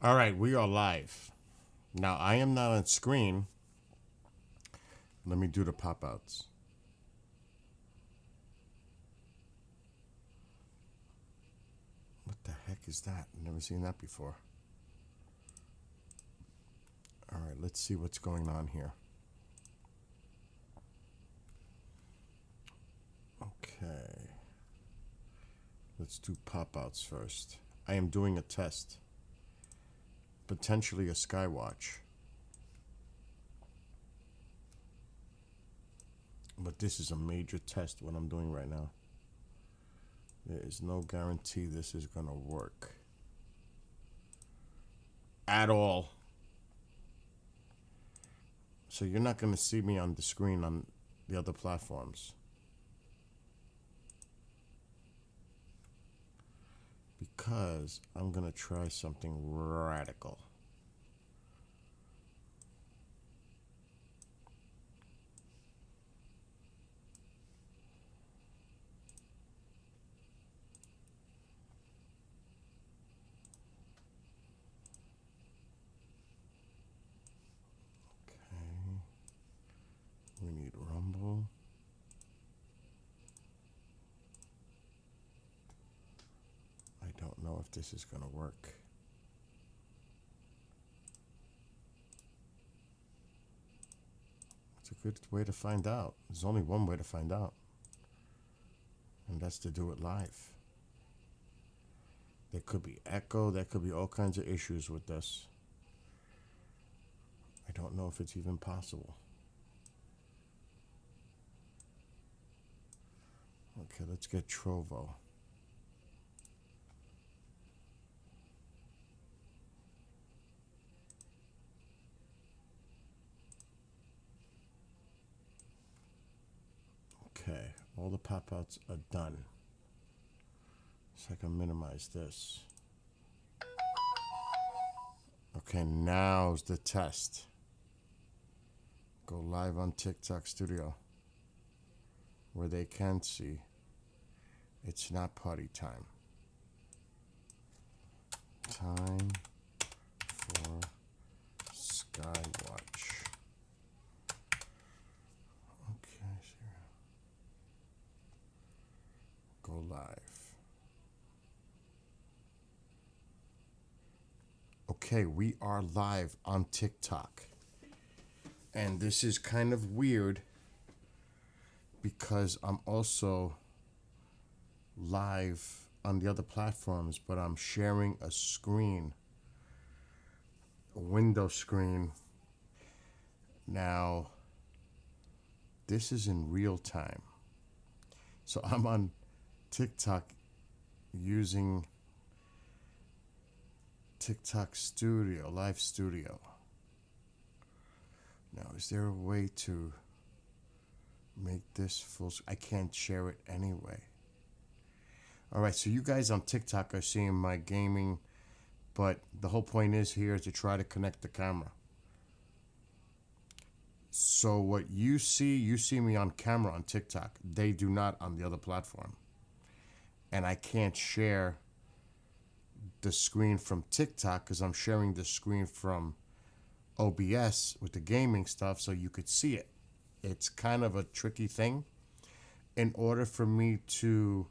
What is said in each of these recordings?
All right, we are live. Now, I am not on screen. Let me do the pop outs. What the heck is that? Never seen that before. All right, let's see what's going on here. Okay. Let's do pop outs first. I am doing a test. Potentially a Skywatch. But this is a major test, what I'm doing right now. There is no guarantee this is going to work. At all. So you're not going to see me on the screen on the other platforms. Because I'm going to try something radical. Okay. We need Rumble. I don't know if this is going to work. It's a good way to find out. There's only one way to find out. And that's to do it live. There could be echo. There could be all kinds of issues with this. I don't know if it's even possible. Okay, let's get Trovo. Okay, all the pop-outs are done. So I can minimize this. Okay, now's the test. Go live on TikTok Studio, where they can see it's not party time. Time for Skywatch. Okay, sure. Go live. Okay, we are live on TikTok. And this is kind of weird because I'm also live on the other platforms, but I'm sharing a screen, a window screen. Now, this is in real time. So I'm on TikTok using TikTok Studio, Live Studio. Now, is there a way to make this full? I can't share it anyway. All right, so you guys on TikTok are seeing my gaming, but the whole point is here to try to connect the camera. So what you see me on camera on TikTok. They do not on the other platform. And I can't share the screen from TikTok because I'm sharing the screen from OBS with the gaming stuff so you could see it. It's kind of a tricky thing. In order for me to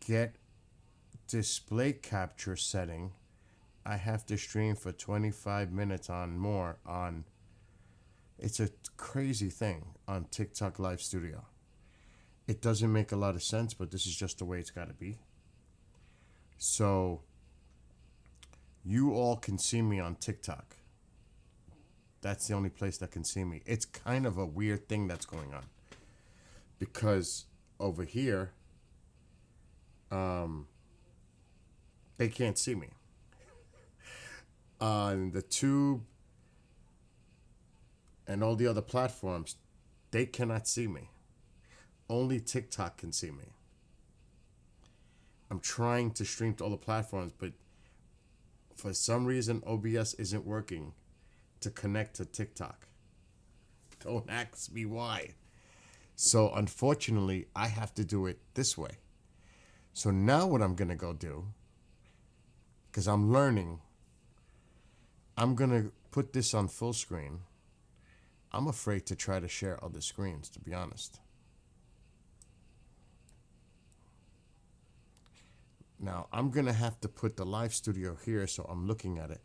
get display capture setting, I have to stream for 25 minutes on more on. It's a crazy thing on TikTok Live Studio. It doesn't make a lot of sense, but this is just the way it's got to be. So you all can see me on TikTok. That's the only place that can see me. It's kind of a weird thing that's going on. Because over here, they can't see me. On the Tube and all the other platforms, they cannot see me. Only TikTok can see me. I'm trying to stream to all the platforms, but for some reason, OBS isn't working to connect to TikTok. Don't ask me why. So unfortunately, I have to do it this way. So now what I'm going to go do, because I'm learning I'm going to put this on full screen. I'm afraid to try to share other screens, to be honest. Now, I'm going to have to put the live studio here so I'm looking at it.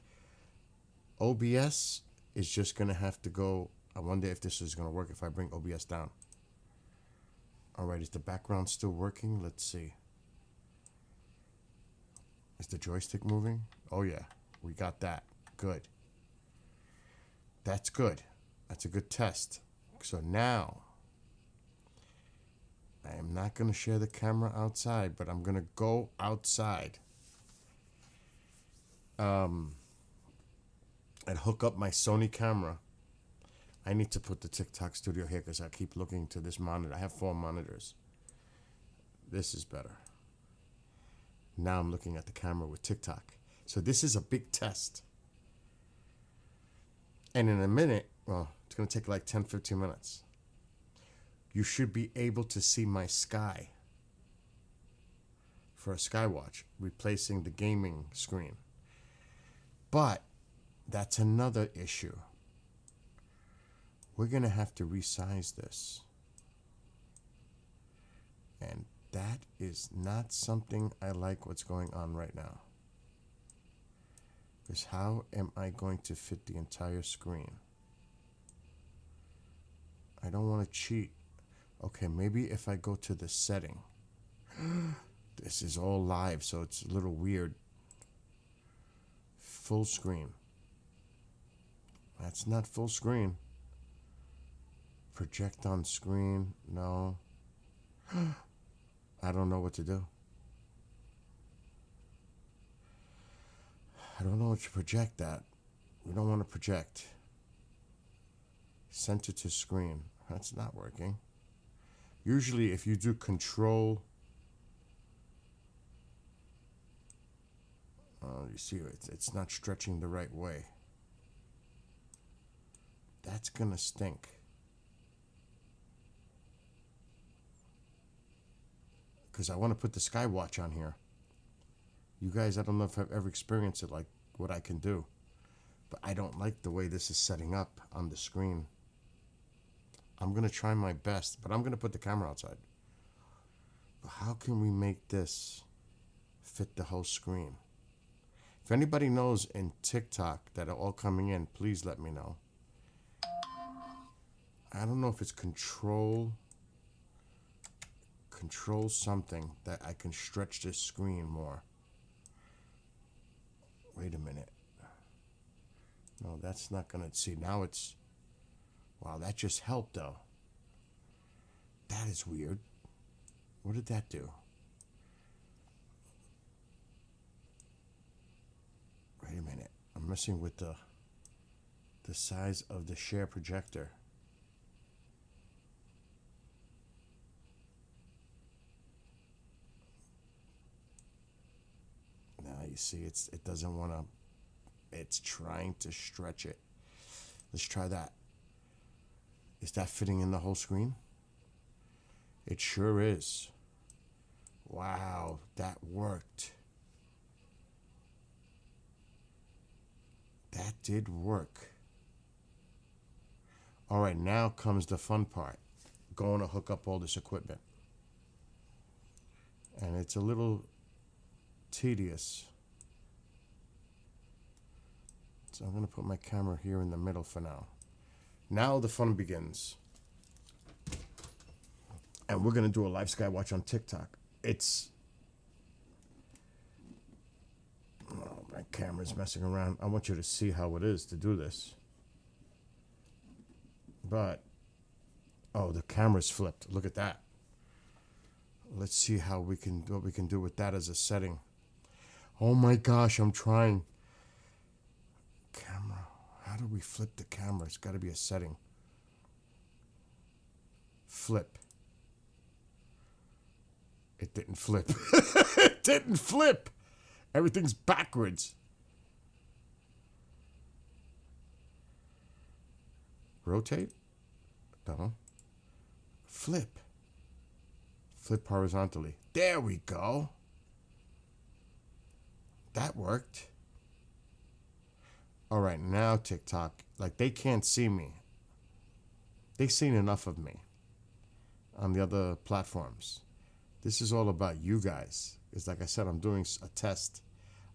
OBS is just going to have to go. I wonder if this is going to work if I bring OBS down. All right, is the background still working? Let's see. Is the joystick moving? Oh, yeah, we got that. Good. That's good. That's a good test. So now, I am not going to share the camera outside, but I'm going to go outside and hook up my Sony camera. I need to put the TikTok studio here because I keep looking to this monitor. I have 4 monitors. This is better. Now I'm looking at the camera with TikTok. So this is a big test. And in a minute, well, it's going to take like 10, 15 minutes. You should be able to see my sky for a Skywatch, replacing the gaming screen. But that's another issue. We're going to have to resize this. And that is not something I like what's going on right now. Because how am I going to fit the entire screen? I don't want to cheat. Okay, maybe if I go to the setting. This is all live, so it's a little weird. Full screen. That's not full screen. Project on screen. No. I don't know what to do. I don't know what to project that. We don't want to project. Center to screen. That's not working. Usually if you do control, you see it's not stretching the right way. That's gonna stink. Because I want to put the Skywatch on here. You guys, I don't know if I've ever experienced it, like what I can do. But I don't like the way this is setting up on the screen. I'm going to try my best, but I'm going to put the camera outside. But how can we make this fit the whole screen? If anybody knows in TikTok that are all coming in, please let me know. I don't know if it's control something that I can stretch this screen more. Wait a minute. No, that's not gonna, see, now it's, wow, that just helped though. That is weird. What did that do? Wait a minute. I'm messing with the size of the share projector. Now you see it doesn't want to, it's trying to stretch it. Let's try that. Is that fitting in the whole screen? It sure is. Wow, that worked. That did work. All right, now comes the fun part. Going to hook up all this equipment. And it's a little tedious. So I'm going to put my camera here in the middle for now. Now the fun begins. And we're going to do a live Skywatch on TikTok. It's... Oh, my camera's messing around. I want you to see how it is to do this. But... Oh, the camera's flipped. Look at that. Let's see how we can, what we can do with that as a setting. Oh my gosh, I'm trying. Camera. How do we flip the camera? It's got to be a setting. Flip. It didn't flip. It didn't flip. Everything's backwards. Rotate? No. Flip. Flip horizontally. There we go. That worked. All right, now TikTok, like they can't see me. They've seen enough of me on the other platforms. This is all about you guys. It's like I said, I'm doing a test.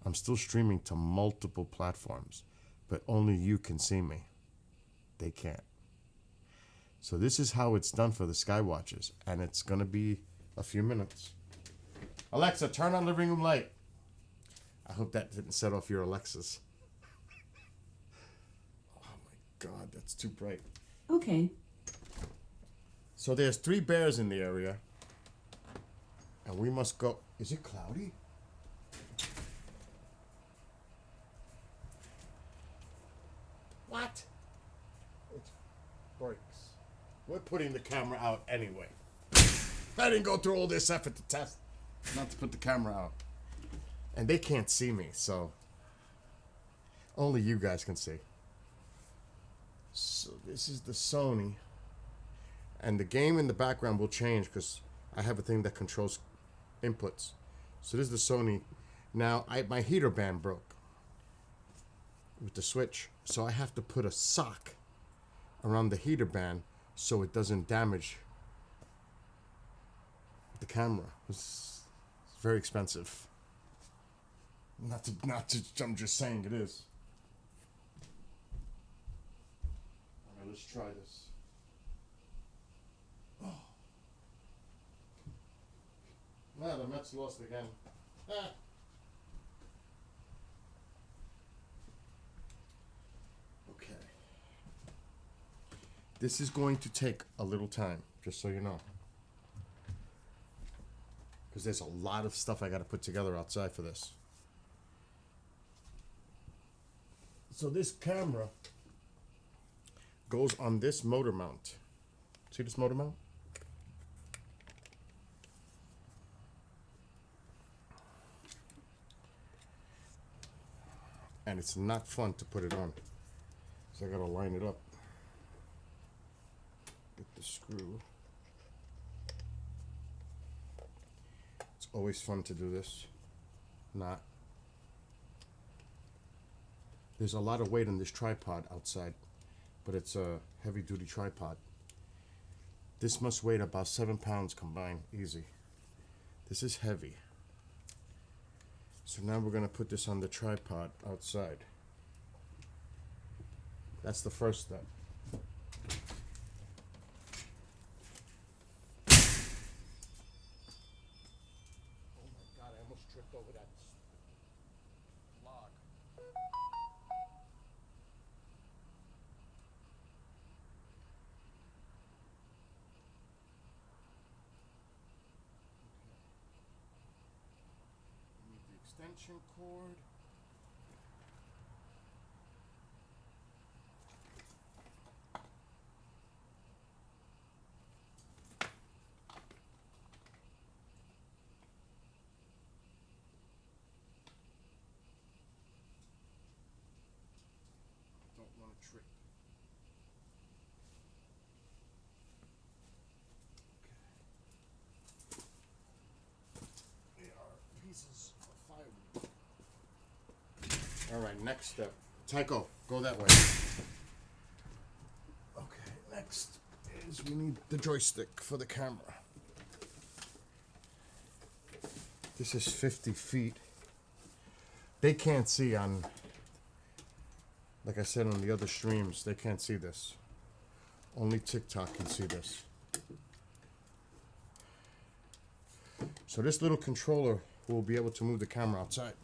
I'm still streaming to multiple platforms, but only you can see me. They can't. So this is how it's done for the Skywatchers, and it's gonna be a few minutes. Alexa, turn on living room light. I hope that didn't set off your Alexas. Oh my God, that's too bright. Okay. So there's 3 bears in the area, and we must go. Is it cloudy? What? It breaks. We're putting the camera out anyway. I didn't go through all this effort to test, not to put the camera out. And they can't see me, so only you guys can see. So this is the Sony. And the game in the background will change because I have a thing that controls inputs. So this is the Sony. Now, my heater band broke with the switch. So I have to put a sock around the heater band so it doesn't damage the camera. It's very expensive. Not to, I'm just saying it is. All right, let's try this. Oh. No, the Mets lost again. Ah. Okay. This is going to take a little time, just so you know. Because there's a lot of stuff I got to put together outside for this. So this camera goes on this motor mount. See this motor mount? And it's not fun to put it on. So I gotta line it up. Get the screw. It's always fun to do this. Not. There's a lot of weight on this tripod outside, but it's a heavy duty tripod. This must weigh about 7 pounds combined, easy. This is heavy. So now we're gonna put this on the tripod outside. That's the first step. Oh my God, I almost tripped over that log. Need the extension cord. Don't want to trip. They are pieces of firewood. All right, next step. Tycho, go that way. Okay, next is we need the joystick for the camera. This is 50 feet. They can't see on, like I said on the other streams, they can't see this. Only TikTok can see this. So this little controller will be able to move the camera outside.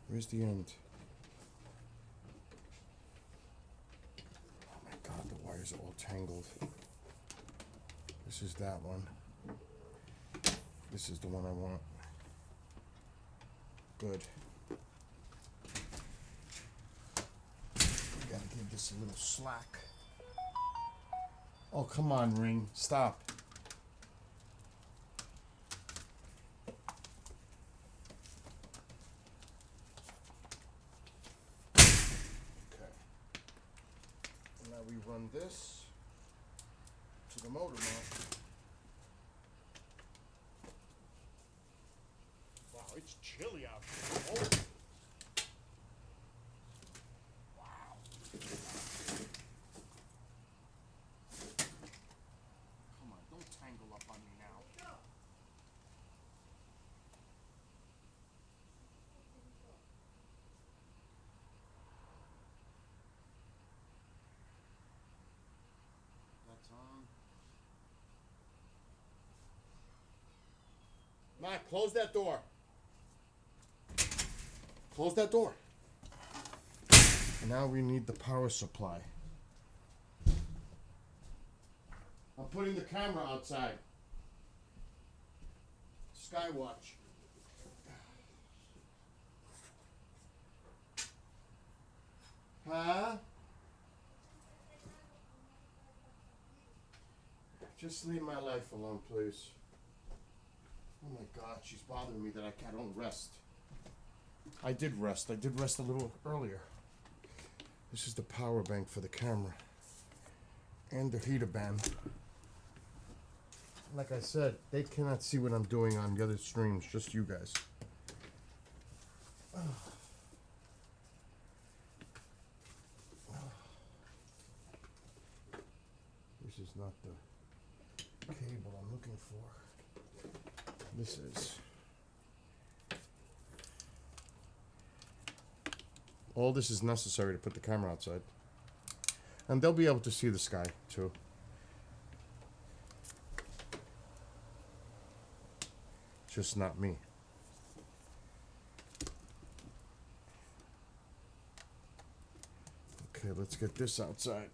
Where's the end? Oh my God, the wires are all tangled. This is that one. This is the one I want. Good. We gotta give this a little slack. Oh, come on, Ring. Stop. Now we run this to the motor mount. Wow, it's chilly out here. Oh. Wow. Come on, don't tangle up on me now. That's on. Matt, close that door. Close that door. Now we need the power supply. I'm putting the camera outside. Skywatch. Huh? Just leave my life alone, please. Oh my God, she's bothering me that I don't rest. I did rest. I did rest a little earlier. This is the power bank for the camera. And the heater band. Like I said, they cannot see what I'm doing on the other streams, just you guys. This is not the cable I'm looking for. This is. All this is necessary to put the camera outside. And they'll be able to see the sky, too. Just not me. Okay, let's get this outside.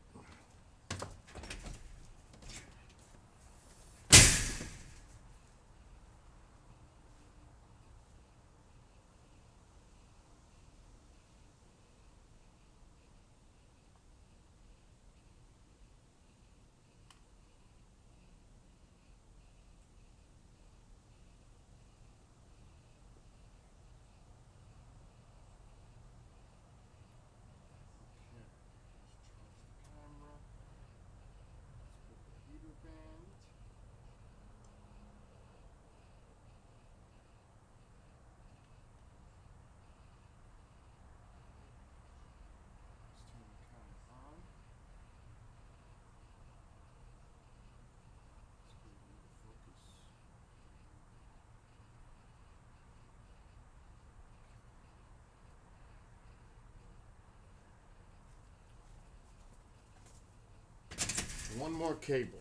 One more cable.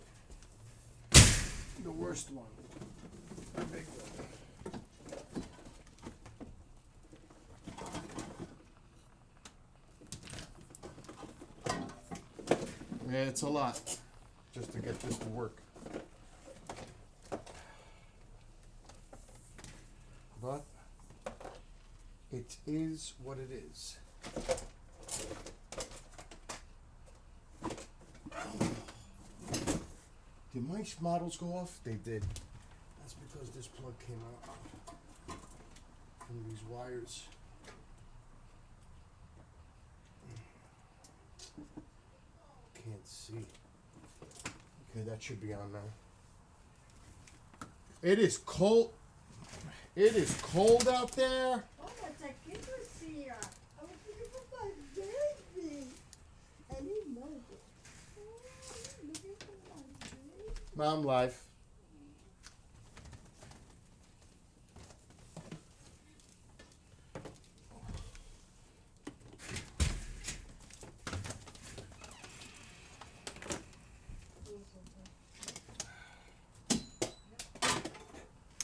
The worst one. The big one. Yeah, it's a lot just to get this to work. But it is what it is. Did my models go off? They did. That's because this plug came out from these wires. Can't see. Okay, that should be on now. It is cold. It is cold out there. Oh, what's a kid was here? I was looking for my baby. And he knows it. Oh, I'm looking for my baby. Mom life.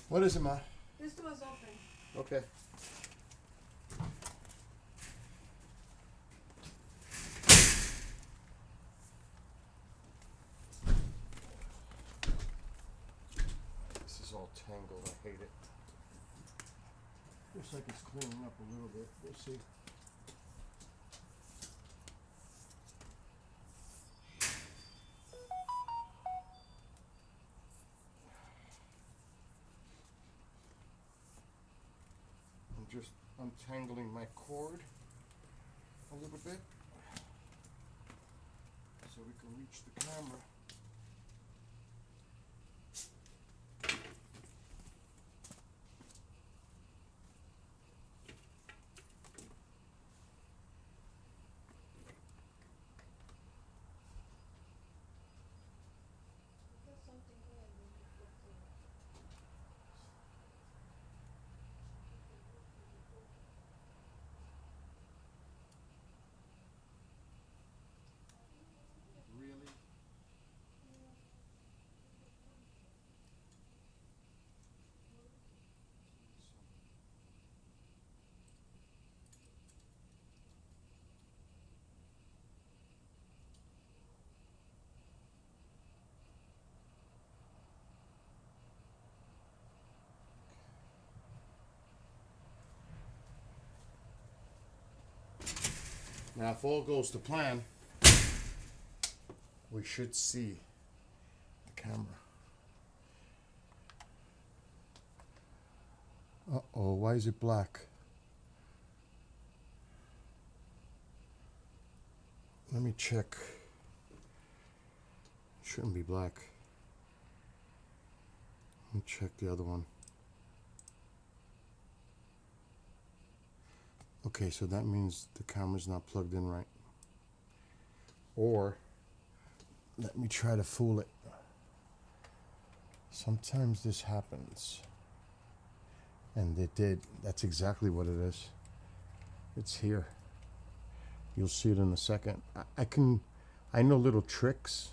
What is it, Ma? This door's open. Okay. This is all tangled. I hate it. Looks like it's cleaning up a little bit. We'll see. Just untangling my cord a little bit. so we can reach the camera. There's something here when you flip to it. Really? Now, if all goes to plan, we should see the camera. Uh-oh, why is it black? Let me check. Shouldn't be black. Let me check the other one. Okay, so that means the camera's not plugged in right. Or, let me try to fool it. Sometimes this happens. And it did. That's exactly what it is. It's here. You'll see it in a second. I know little tricks.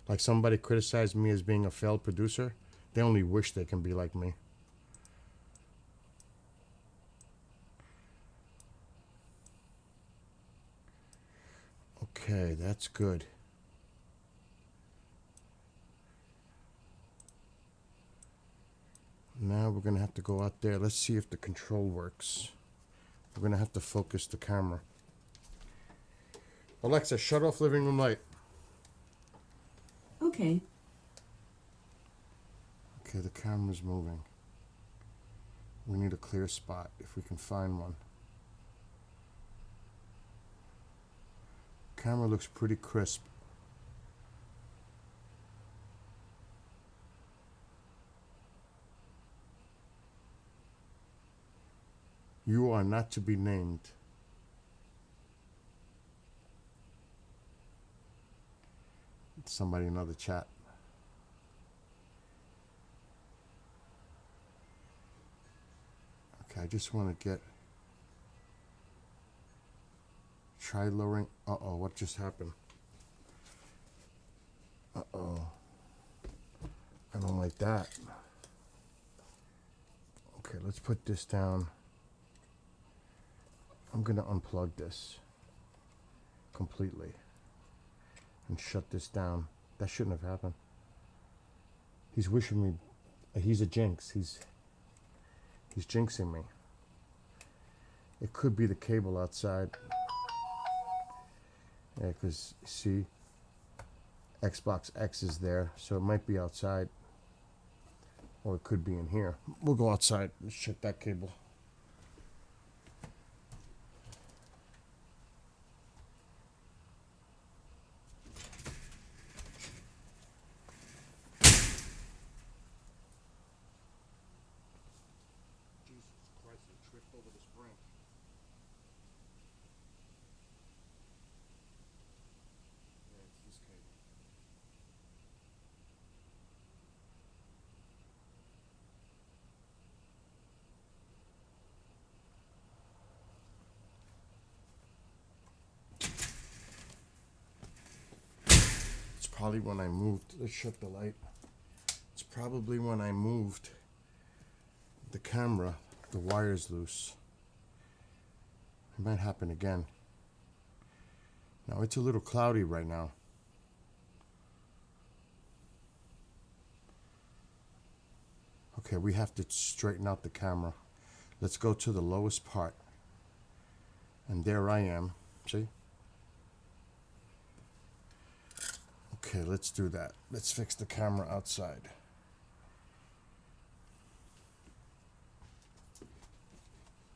Like somebody criticized me as being a failed producer. They only wish they can be like me. Okay, that's good. Now we're gonna have to go out there. Let's see if the control works. We're gonna have to focus the camera. Alexa, shut off living room light. Okay. Okay, the camera's moving. We need a clear spot if we can find one. Camera looks pretty crisp. You are not to be named. Somebody in another chat. Okay, I just want to get... Try lowering... Uh-oh, what just happened? Uh-oh. I don't like that. Okay, let's put this down. I'm gonna unplug this completely and shut this down. That shouldn't have happened. He's wishing me... He's a jinx. He's jinxing me. It could be the cable outside. Yeah, because, see, Xbox X is there, so it might be outside. Or it could be in here. We'll go outside. Let's check that cable. Jesus Christ, I tripped over this branch. Yeah, it's this cable. It's probably when I moved. Let's shut the light. It's probably when I moved the camera, the wire's loose. It might happen again. Now it's a little cloudy right now. Okay, we have to straighten out the camera. Let's go to the lowest part. And there I am. See? Okay, let's do that. Let's fix the camera outside.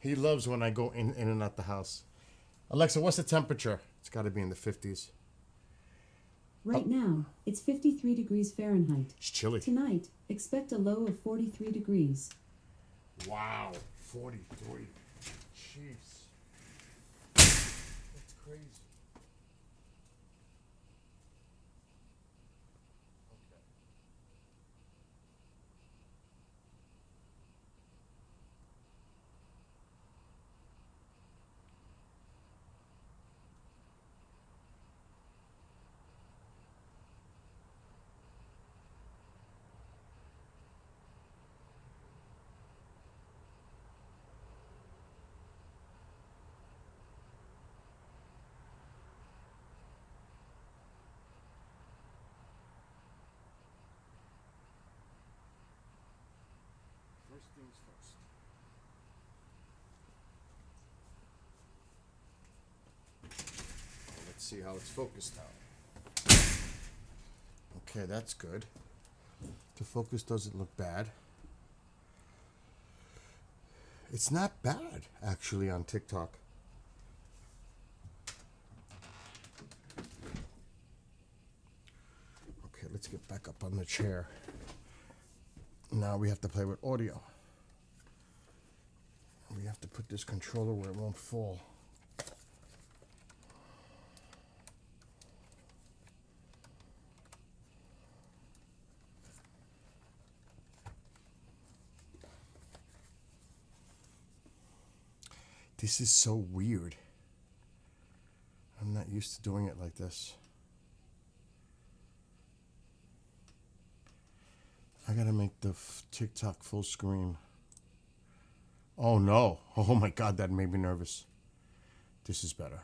He loves when I go in and out the house. Alexa, what's the temperature? It's got to be in the 50s. Right now, it's 53 degrees Fahrenheit. It's chilly. Tonight, expect a low of 43 degrees. Wow, 43. Jeez. That's crazy. Okay. First things first. Let's see how it's focused now. Okay, that's good. The focus doesn't look bad. It's not bad, actually, on TikTok. Okay, let's get back up on the chair. Now we have to play with audio. We have to put this controller where it won't fall. This is so weird. I'm not used to doing it like this. I gotta make the TikTok full screen. Oh no. Oh my God, that made me nervous. This is better.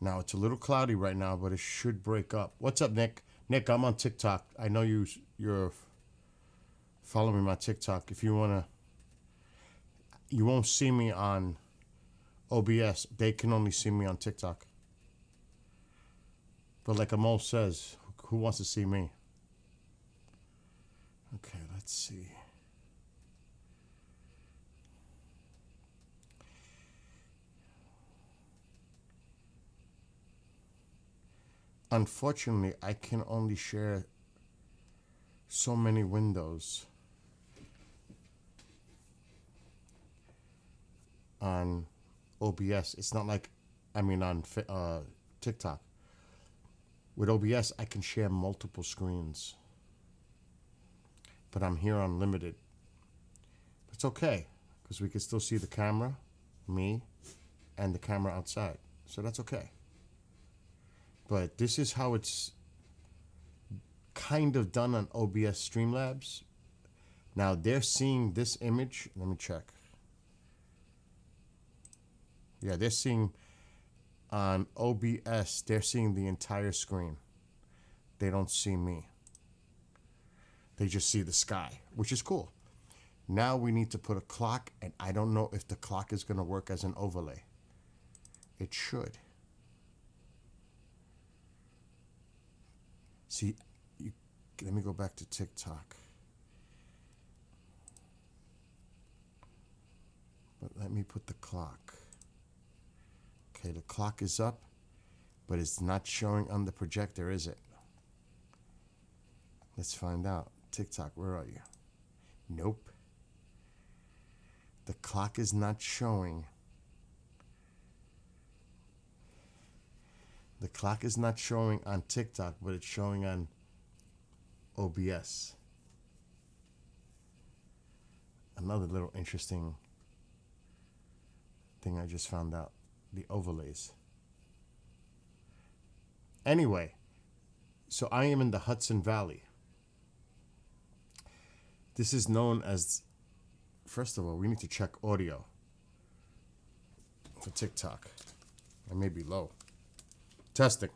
Now it's a little cloudy right now, but it should break up. What's up, Nick? Nick, I'm on TikTok. I know you're following my TikTok. If you wanna, you won't see me on OBS. They can only see me on TikTok. But like Amol says, who wants to see me? Okay, let's see. Unfortunately, I can only share so many windows on OBS. It's not like, on TikTok. With OBS, I can share multiple screens. But I'm here on limited. It's okay, because we can still see the camera, me, and the camera outside. So that's okay. But this is how it's kind of done on OBS Streamlabs. Now they're seeing this image. Let me check. Yeah, they're seeing on OBS, they're seeing the entire screen. They don't see me. They just see the sky, which is cool. Now we need to put a clock, and I don't know if the clock is going to work as an overlay. It should. See, let me go back to TikTok. But let me put the clock. Okay, the clock is up, but it's not showing on the projector, is it? Let's find out. TikTok, where are you? Nope. The clock is not showing. The clock is not showing on TikTok, but it's showing on OBS. Another little interesting thing I just found out. The overlays. Anyway, so I am in the Hudson Valley. This is known as, first of all, we need to check audio for TikTok. I may be low. Testing.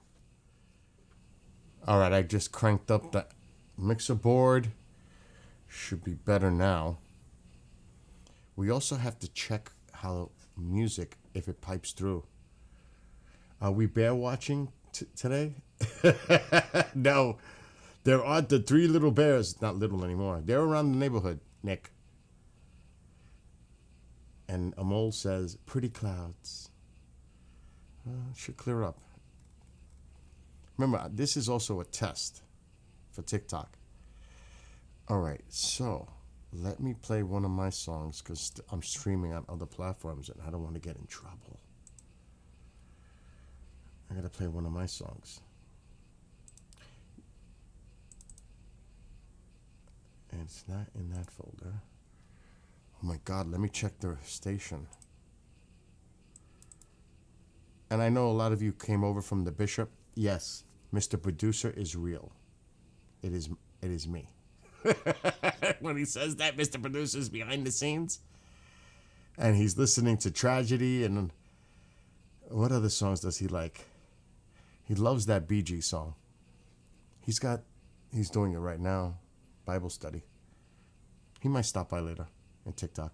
All right, I just cranked up the mixer board. Should be better now. We also have to check how music, if it pipes through. Are we bear watching today? No. There are the three little bears, not little anymore. They're around the neighborhood, Nick. And Amol says, pretty clouds. It should clear up. Remember, this is also a test for TikTok. All right, so let me play one of my songs because I'm streaming on other platforms and I don't want to get in trouble. I gotta play one of my songs. And it's not in that folder. Oh my God, let me check the station. And I know a lot of you came over from the Bishop. Yes, Mr. Producer is real. It is me. When he says that, Mr. Producer is behind the scenes. And he's listening to Tragedy and what other songs does he like? He loves that Bee Gees song. He's doing it right now. Bible study. He might stop by later in TikTok.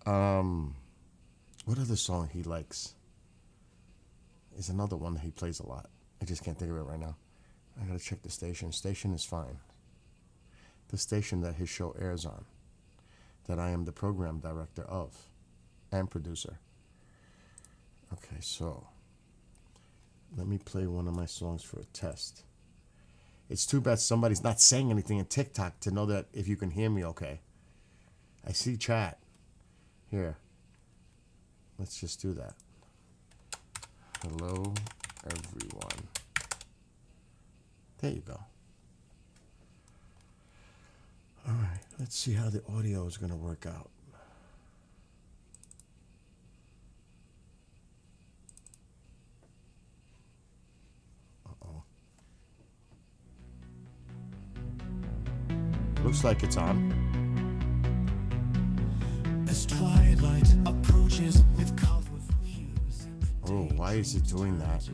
What other song he likes? Is another one that he plays a lot. I just can't think of it right now. I gotta check the station. Station is fine. The station that his show airs on, that I am the program director of and producer. Okay, so let me play one of my songs for a test. It's too bad somebody's not saying anything in TikTok to know that if you can hear me okay. I see chat. Here. Let's just do that. Hello, everyone. There you go. All right, let's see how the audio is going to work out. Uh-oh. Looks like it's on. As twilight approaches with colorful hues. Oh, why is it doing that?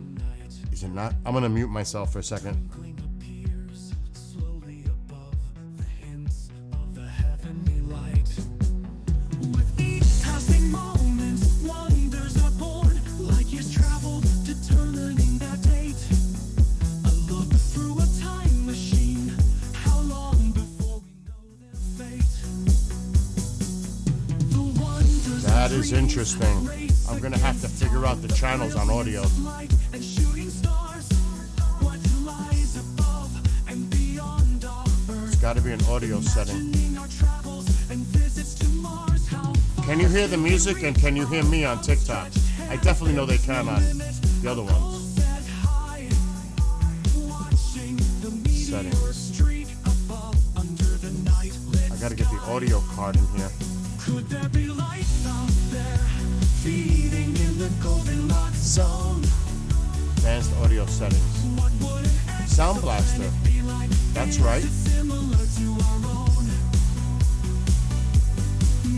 Is it not? I'm going to mute myself for a second. Appears slowly above the hints of the heavenly light. With each passing moment, wonders are born, like years traveled, determining that date. A look through a time machine. How long before we know their fate? The wonders That is interesting. I'm going to have to figure out the channels on audio. light and shooting stars. What lies above and beyond our earth. It's got to be an audio setting. Our travels and visits to Mars. How Can you hear the music and can you hear me on TikTok? I definitely know they can on the other ones. set high, watching the meteor Settings. street above under the night lit I got to get the audio card in here. Could there be life out there, feeding in the Goldilocks zone? Advanced audio settings. What would an Sound Blaster. be like? That's right. Similar to our own.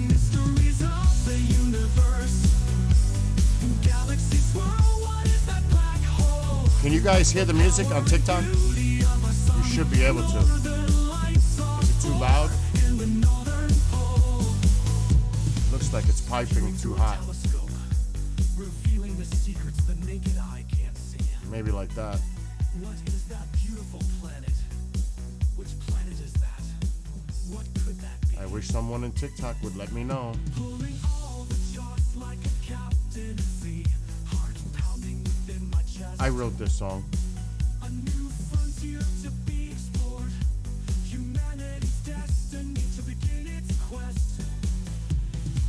Mysteries of the universe. Galaxies swirl. What is that black hole? Can you guys hear the music on TikTok? You should be able to. Is it too loud? In the northern pole. Looks like it's piping too hot. Telescope, revealing the secrets the naked eye can't see. Maybe like that. What is that beautiful planet? Which planet is that? What could that be? I wish someone in TikTok would let me know. Pulling all the charts like a captain at sea. Heart pounding within my chest. I wrote this song. A new frontier to be explored. Humanity's destiny to begin its quest.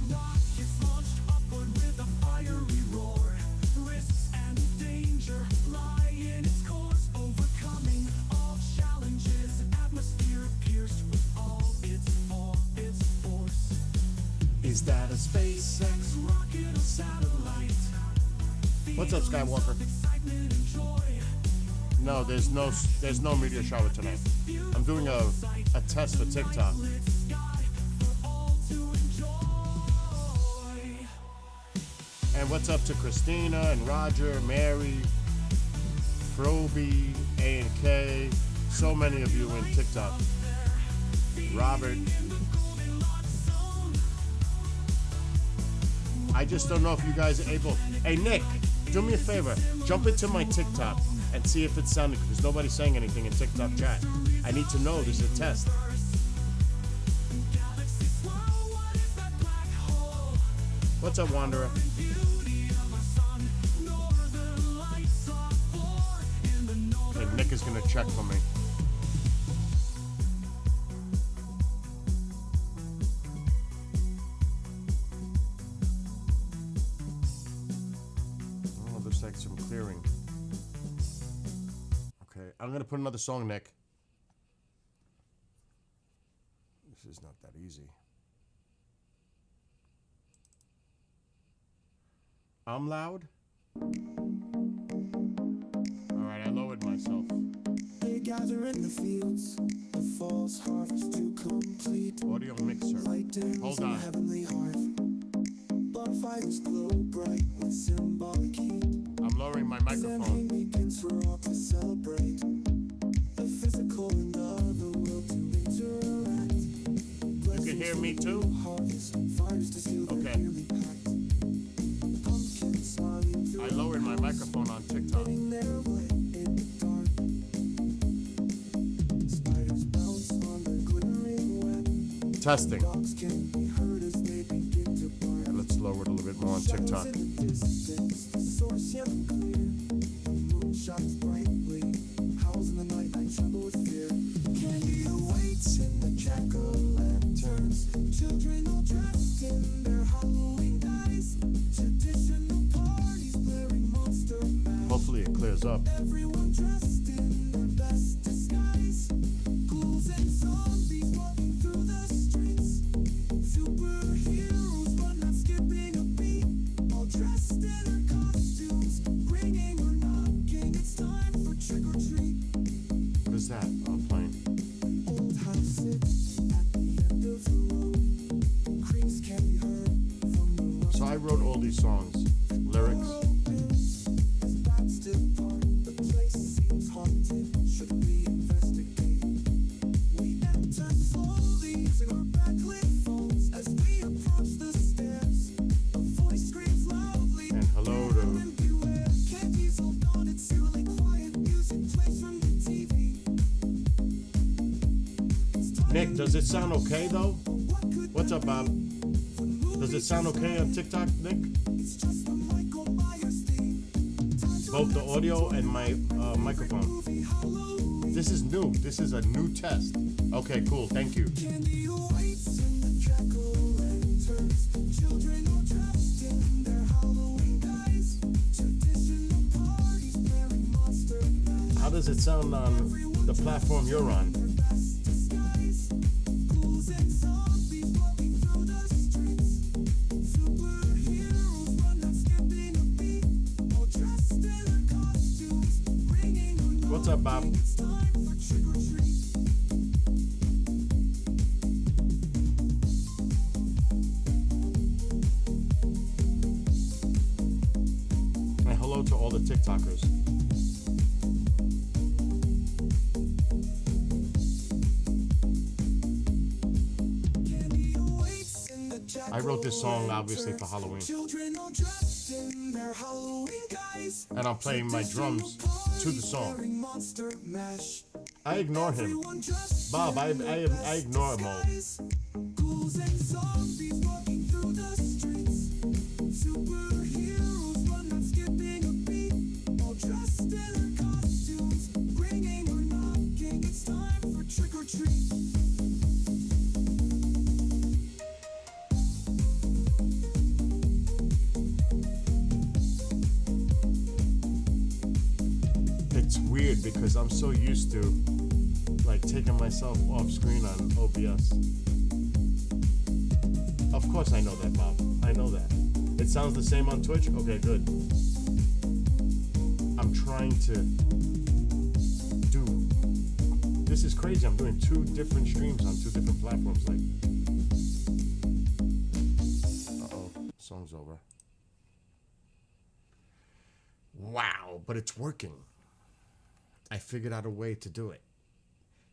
Rockets launched upward with a fiery roar. Risks and danger lie in its course. Overcoming all challenges. Atmosphere pierced with all its force. Is that a SpaceX rocket or satellite? What's up, Skywalker? Excitement and joy. No, there's no meteor shower tonight. I'm doing a test for TikTok. And what's up to Christina and Roger, Mary, Froby, A and K, so many of you in TikTok. Robert. I just don't know if you guys are able. Hey Nick, do me a favor, jump into my TikTok and see if it's sounding, because nobody's saying anything in TikTok chat. I need to know, this is a test. What's up, Wanderer? Hey, Nick is gonna check for me. Oh, looks like some clearing. Okay, I'm gonna put another song, Nick. This is not that easy. I'm loud? Alright, I lowered myself. They gather in the fields, the fall's harvest to complete. Audio mixer. Light dims Hold on on. the heavenly hearth. Bonfires glow bright with symbolic heat. I'm lowering my Samhain microphone. begins for all to celebrate. The physical and the will to interact. You can hear me too? Harvest, fires to seal the Okay. yearly pact. Pumpkins smiling through I lowered my microphone on TikTok. their way in the dark. Spiders bounce on the glittering web. Testing. Dogs can be heard as they begin to bark. Yeah, let's lower it a little bit more on TikTok. Shadows in the distance, the source yet clear. The moon shines brightly, howls in the night, I tremble with fear. Candy awaits in the jack-o'-lanterns. Children all dressed in their Halloween guise. Traditional parties blaring monster mash. Hopefully it clears up. Everyone dressed in their best disguise. Ghouls and zombies walking through the streets. Superheroes but not skipping a beat. All dressed in their costumes, ringing or knocking. It's time for trick or treat. What is that? Oh, I'm playing. Old house sits at the end of the road. Creaks can be heard from the road. So I wrote all these songs, lyrics. As bats depart, the place seems haunted. Should we investigate? We enter slowly, using our backlit phones as we approach the stairs. A voice screams loudly. And hello to And beware, candies hold on, it's eerily quiet. Music plays from the TV. Nick. Does it sound okay though? What could What's up, Bob? Does it sound okay on TikTok, Nick? it's just the Michael Myers theme. Time to Both the audio and my microphone. movie Halloween. This is new. This is a new test. Okay, cool. Thank you. Candy awaits in the jack-o'-lanterns. Children all dressed in their Halloween guise. Traditional parties blaring monster mash. How does it sound on the platform you're on? Their best disguise. Ghouls and zombies walking through the streets. Superheroes but not skipping a beat. All dressed in their costumes, ringing or What's up, Bob? knocking. It's time for trick or treat. And hello to all the TikTokers. Candy awaits in the I wrote this song obviously for jack-o'-lanterns. Halloween. Children all dressed in their Halloween guise. And I'm playing my drums to the song. Blaring monster mash. I ignore him. Everyone dressed Bob, I in their ignore best him all. disguise. Ghouls and zombies walking through the streets. Superheroes but not skipping a beat. All dressed in their costumes, ringing or knocking. It's time for trick or treat. It's weird because I'm so used to like taking myself off screen on OBS. Of course I know that, Bob. I know that. It sounds the same on Twitch? Okay, good. I'm trying to do. This is crazy. I'm doing 2 different streams on 2 different platforms. Like, uh-oh, song's over. Wow, but it's working. I figured out a way to do it.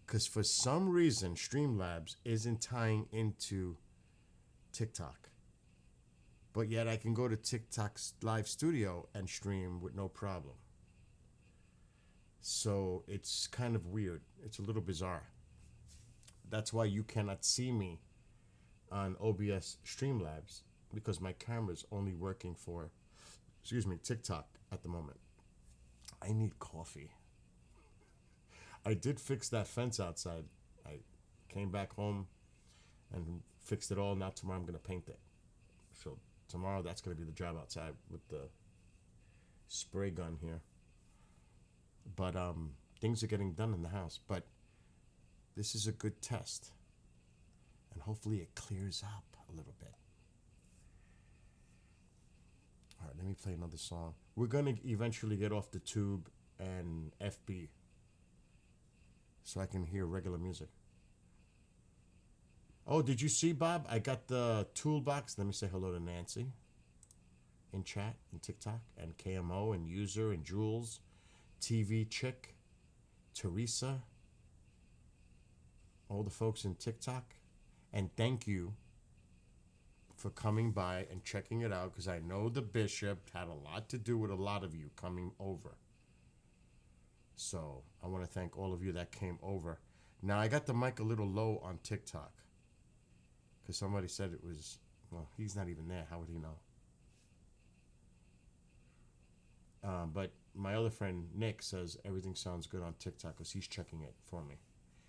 Because for some reason, Streamlabs isn't tying into TikTok. But yet I can go to TikTok's live studio and stream with no problem. So it's kind of weird. It's a little bizarre. That's why you cannot see me on OBS Streamlabs because my camera's only working for, TikTok at the moment. I need coffee. I did fix that fence outside. I came back home and fixed it all. Now tomorrow I'm going to paint it. So tomorrow that's going to be the job outside with the spray gun here. But things are getting done in the house. But this is a good test. And hopefully it clears up a little bit. All right, let me play another song. We're going to eventually get off the tube and FB so I can hear regular music. Oh, did you see, Bob? I got the toolbox. Let me say hello to Nancy in chat and TikTok, and KMO and User and Jules, TV Chick, Teresa, all the folks in TikTok. And thank you for coming by and checking it out, because I know the bishop had a lot to do with a lot of you coming over. So I want to thank all of you that came over. Now, I got the mic a little low on TikTok because somebody said it was, well, he's not even there. How would he know? But my other friend, Nick, says everything sounds good on TikTok because he's checking it for me,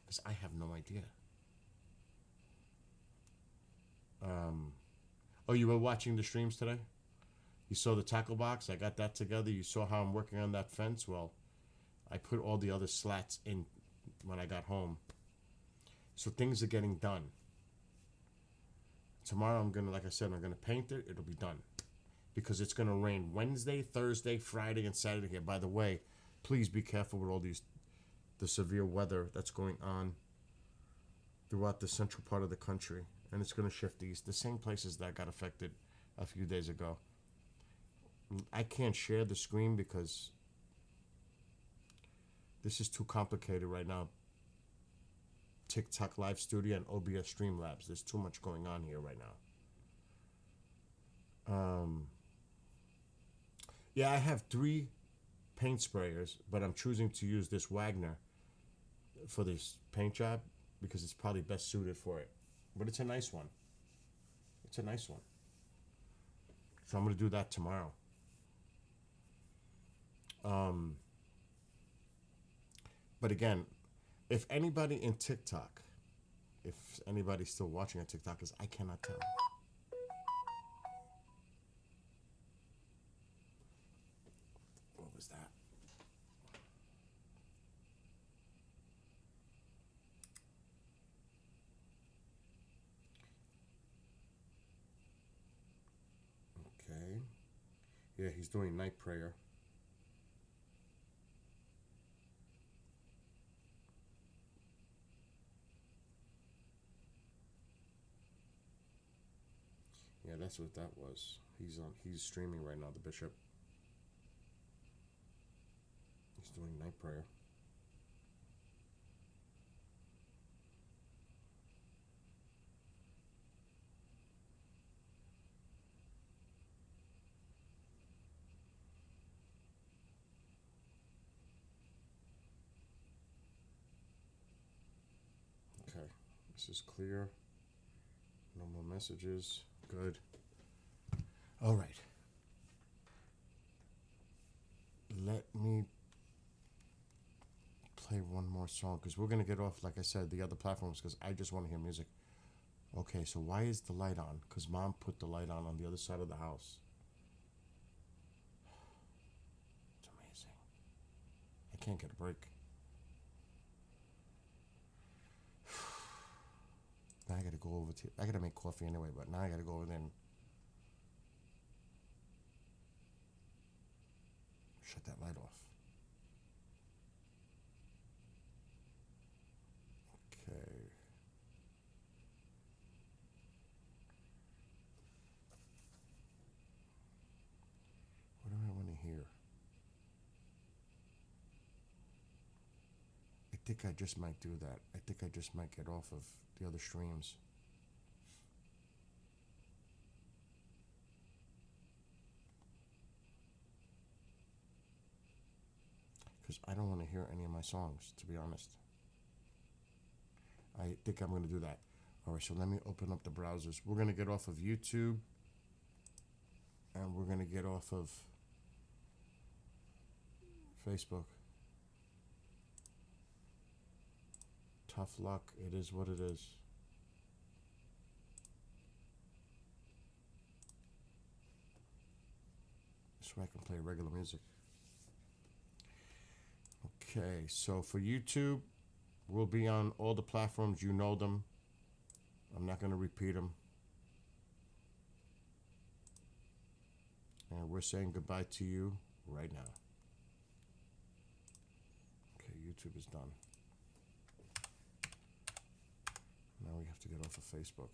because I have no idea. Oh, you were watching the streams today? You saw the tackle box? I got that together. You saw how I'm working on that fence? Well, I put all the other slats in when I got home. So things are getting done. Tomorrow I'm gonna, like I said, I'm gonna paint it. It'll be done. Because it's gonna rain Wednesday, Thursday, Friday, and Saturday here. By the way, please be careful with all the severe weather that's going on throughout the central part of the country. And it's going to shift east. The same places that got affected a few days ago. I can't share the screen because this is too complicated right now. TikTok Live Studio and OBS Streamlabs. There's too much going on here right now. Yeah, I have 3 paint sprayers, but I'm choosing to use this Wagner for this paint job because it's probably best suited for it. But it's a nice one. It's a nice one. So I'm going to do that tomorrow. But again, if anybody in TikTok, if anybody's still watching on TikTok, because I cannot tell. What was that? Okay. Yeah, he's doing night prayer. Yeah, that's what that was. He's streaming right now, the bishop. He's doing night prayer. Okay, this is clear. No more messages. Good. All right. Let me play one more song because we're going to get off, like I said, the other platforms because I just want to hear music. Okay, so why is the light on? Because Mom put the light on the other side of the house. It's amazing. I can't get a break. Now I gotta go over to, I gotta make coffee anyway, but now I gotta go over there and shut that light off. Okay. What do I want to hear? I think I just might do that. I think I just might get off of the other streams. Because I don't want to hear any of my songs, to be honest. I think I'm going to do that. All right, so let me open up the browsers. We're going to get off of YouTube And we're gonna get off of Facebook. Tough luck. It is what it is. This way I can play regular music. Okay, so for YouTube, we'll be on all the platforms. You know them. I'm not going to repeat them. And we're saying goodbye to you right now. Okay, YouTube is done. Now we have to get off of Facebook.